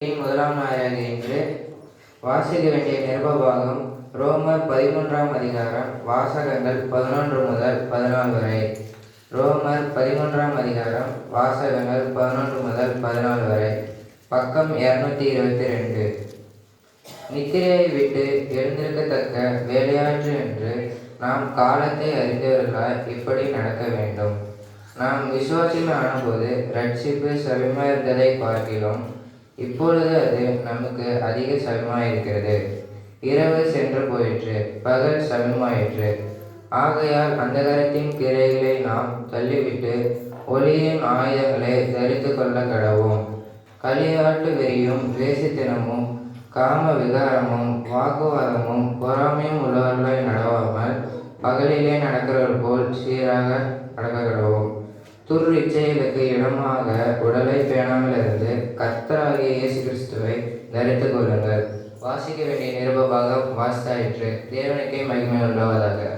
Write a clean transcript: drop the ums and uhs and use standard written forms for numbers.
முதலாம் ஞாயிறு இன்று வாசிக்க வேண்டிய நிருபபாகம் ரோமர் 13ஆம் அதிகாரம் வாசகங்கள் 11 முதல் 14 வரை. ரோமர் 13ஆம் அதிகாரம் வாசகங்கள் 11 முதல் 14 வரை. பக்கம் 222. நித்திரையை விட்டு எழுந்திருக்கத்தக்க வேலையாற்று என்று நாம் காலத்தை அறிந்தவர்களாய் இப்படி நடக்க வேண்டும். நாம் விசுவாசிகள் ஆனபோது ரட்சிப்பு சமயமாயிருந்ததை பார்க்கிலும் இப்பொழுது அது நமக்கு அதிக சமயமாயிருக்கிறது. இரவு சென்று போயிற்று, பகல் சமயமாயிற்று. ஆகையால் அந்தகாரத்தின் கிரைகளை நாம் தள்ளிவிட்டு ஒளியின் ஆயுதங்களை தரித்து கொள்ள கடவோம். களியாட்டு வெறியும் வேசித்தனமும் காம விகாரமும் வாக்குவாதமும் பொறாமையும் உள்ளவர்களாய் நடவாமல் பகலிலே நடக்கிறவர்கள் போல் சீராக நடக்க கடவோம். துர்இச்சைகளுக்கு இடமாக உடலை பேணாமல் இருந்து கர்த்தராகிய இயேசு கிறிஸ்துவை தரித்துக் கொள்ளுங்கள். வாசிக்க வேண்டிய நிருபபாகம் வாசித்தாயிற்று. தேவனுக்கே மகிமை உண்டாவதாக.